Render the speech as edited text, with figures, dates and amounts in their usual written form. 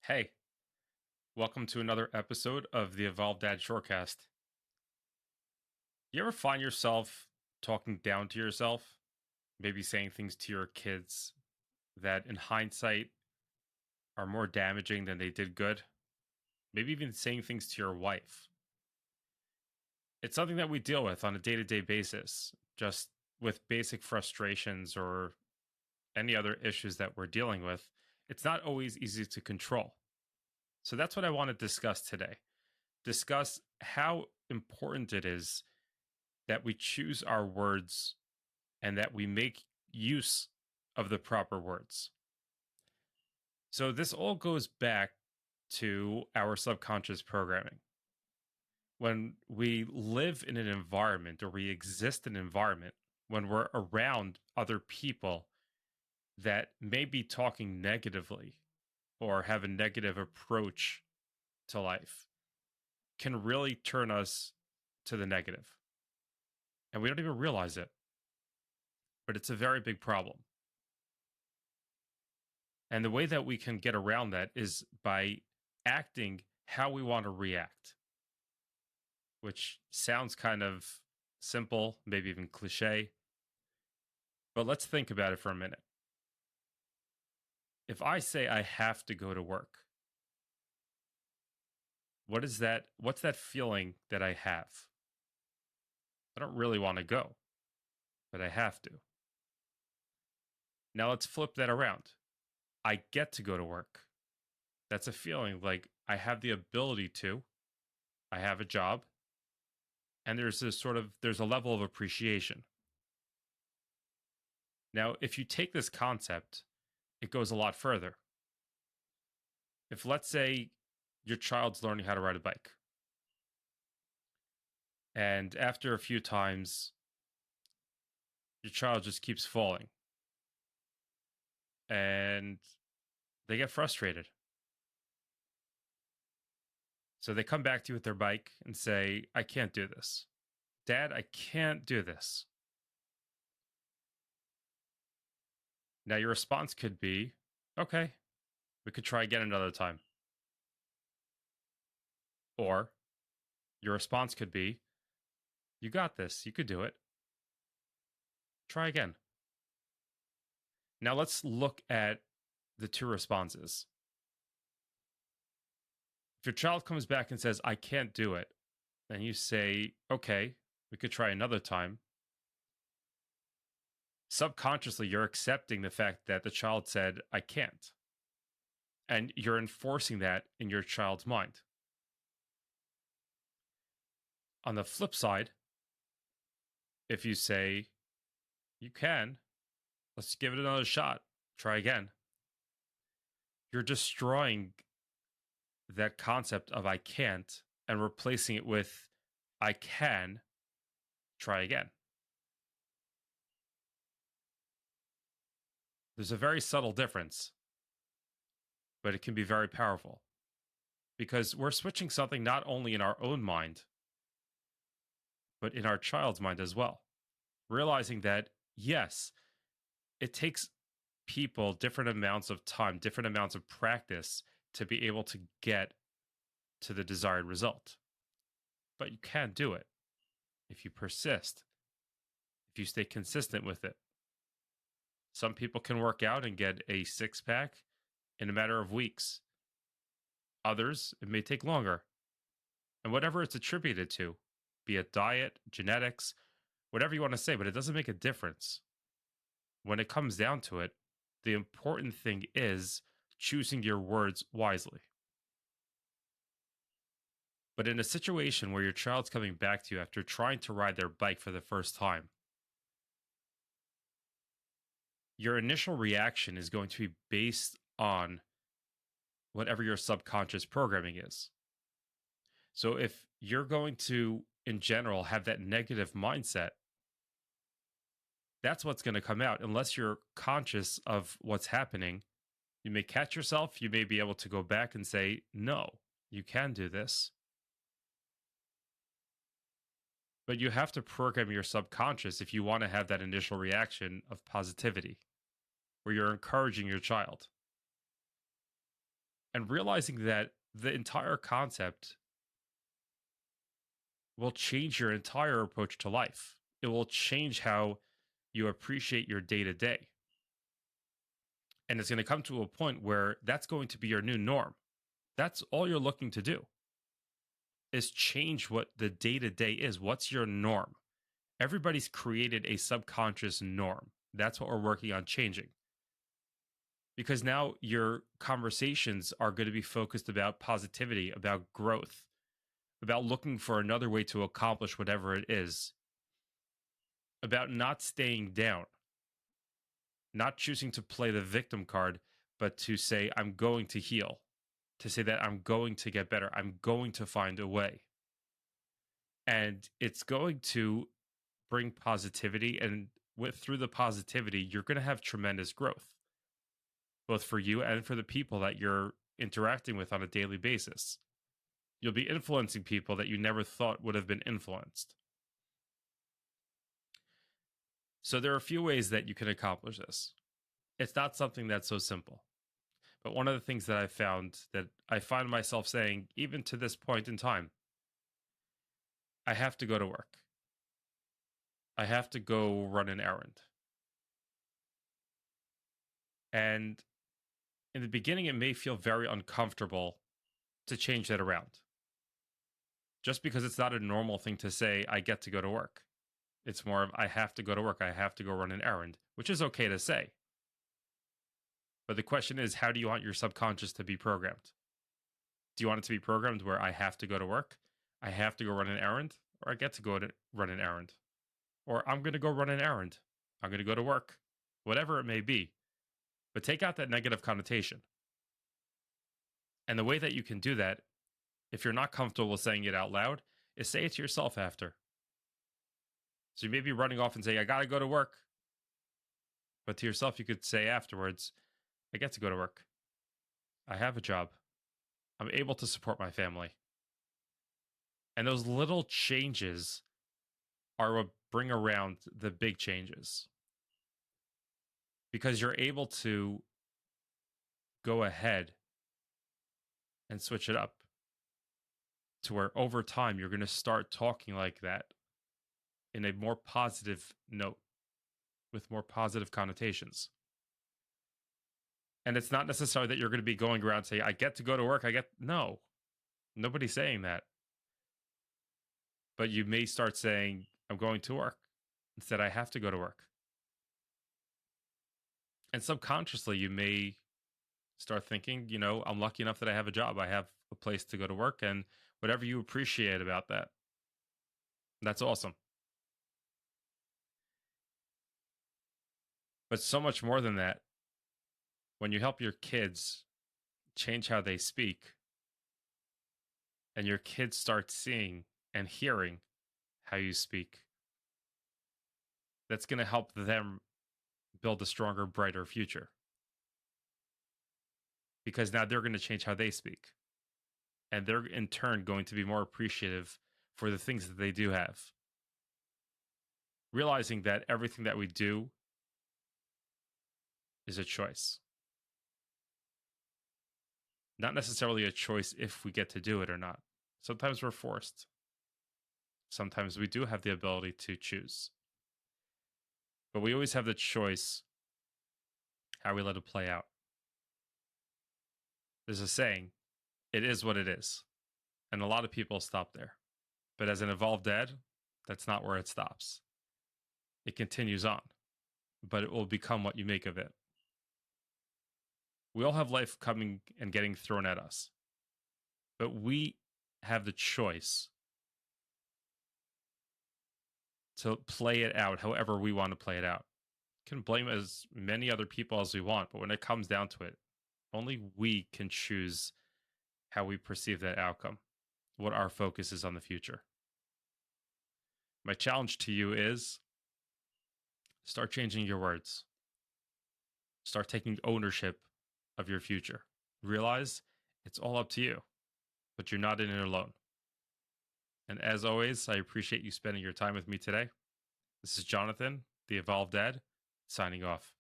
Hey, welcome to another episode of the Evolved Dad Shortcast. You ever find yourself talking down to yourself? Maybe saying things to your kids that in hindsight are more damaging than they did good? Maybe even saying things to your wife. It's something that we deal with on a day to day basis, just with basic frustrations or any other issues that we're dealing with. It's not always easy to control. So that's what I want to discuss today. Discuss how important it is that we choose our words and that we make use of the proper words. So, this all goes back to our subconscious programming. When we live in an environment or we exist in an environment, when we're around other people that may be talking negatively or have a negative approach to life, can really turn us to the negative. And we don't even realize it, but it's a very big problem. And the way that we can get around that is by acting how we want to react, which sounds kind of simple, maybe even cliche. But let's think about it for a minute. If I say I have to go to work, what is that? What's that feeling that I have? I don't really want to go, but I have to. Now let's flip that around. I get to go to work. That's a feeling like I have the ability to, I have a job, and there's a level of appreciation. Now, if you take this concept, it goes a lot further. If, let's say, your child's learning how to ride a bike, and after a few times, your child just keeps falling and they get frustrated. So they come back to you with their bike and say, I can't do this. Dad, I can't do this. Now, your response could be, okay, we could try again another time. Or your response could be, you got this. You could do it. Try again. Now let's look at the two responses. If your child comes back and says, I can't do it, then you say, okay, we could try another time. Subconsciously, you're accepting the fact that the child said, I can't. And you're enforcing that in your child's mind. On the flip side, if you say, you can, let's give it another shot, try again, you're destroying that concept of I can't and replacing it with I can, try again. There's a very subtle difference, but it can be very powerful because we're switching something not only in our own mind, but in our child's mind as well. Realizing that, yes, it takes people different amounts of time, different amounts of practice to be able to get to the desired result. But you can do it if you persist, if you stay consistent with it. Some people can work out and get a six pack in a matter of weeks. Others, it may take longer. And whatever it's attributed to, be it diet, genetics, whatever you want to say, but it doesn't make a difference. When it comes down to it, the important thing is choosing your words wisely. But in a situation where your child's coming back to you after trying to ride their bike for the first time, your initial reaction is going to be based on whatever your subconscious programming is. So if you're going to, in general, have that negative mindset, that's what's going to come out. Unless you're conscious of what's happening, you may catch yourself. You may be able to go back and say, no, you can do this. But you have to program your subconscious if you want to have that initial reaction of positivity, where you're encouraging your child. and realizing that the entire concept will change your entire approach to life. It will change how you appreciate your day to day. And it's going to come to a point where that's going to be your new norm. That's all you're looking to do is change what the day to day is. What's your norm? Everybody's created a subconscious norm. That's what we're working on changing. Because now your conversations are going to be focused about positivity, about growth, about looking for another way to accomplish whatever it is, about not staying down, not choosing to play the victim card, but to say, I'm going to heal, to say that I'm going to get better, I'm going to find a way. And it's going to bring positivity. And through the positivity, you're going to have tremendous growth, both for you and for the people that you're interacting with on a daily basis. You'll be influencing people that you never thought would have been influenced. So there are a few ways that you can accomplish this. It's not something that's so simple. But one of the things that I found that I find myself saying, even to this point in time, I have to go to work. I have to go run an errand. And in the beginning, it may feel very uncomfortable to change that around. Just because it's not a normal thing to say, I get to go to work. It's more of, I have to go to work. I have to go run an errand, which is okay to say. But the question is, how do you want your subconscious to be programmed? Do you want it to be programmed where I have to go to work, I have to go run an errand, or I get to go to run an errand? Or I'm going to go run an errand. I'm going to go to work, whatever it may be. But take out that negative connotation. And the way that you can do that, if you're not comfortable with saying it out loud, is say it to yourself after. So you may be running off and saying, I got to go to work. But to yourself, you could say afterwards, I get to go to work. I have a job. I'm able to support my family. And those little changes are what bring around the big changes. Because you're able to go ahead and switch it up to where over time you're going to start talking like that in a more positive note with more positive connotations. And it's not necessarily that you're going to be going around saying, I get to go to work. No, nobody's saying that. But you may start saying, I'm going to work instead. I have to go to work. And subconsciously, you may start thinking, I'm lucky enough that I have a job. I have a place to go to work, and whatever you appreciate about that. That's awesome. But so much more than that, when you help your kids change how they speak, and your kids start seeing and hearing how you speak, that's going to help them build a stronger, brighter future. Because now they're going to change how they speak. And they're in turn going to be more appreciative for the things that they do have. Realizing that everything that we do is a choice. Not necessarily a choice if we get to do it or not. Sometimes we're forced. Sometimes we do have the ability to choose. But we always have the choice how we let it play out. There's a saying, it is what it is. And a lot of people stop there. But as an evolved dad, that's not where it stops. It continues on, but it will become what you make of it. We all have life coming and getting thrown at us, but we have the choice to play it out however we want to play it out. We can blame as many other people as we want, but when it comes down to it, only we can choose how we perceive that outcome, what our focus is on the future. My challenge to you is start changing your words. Start taking ownership of your future. Realize it's all up to you, but you're not in it alone. And as always, I appreciate you spending your time with me today. This is Jonathan, the Evolved Dad, signing off.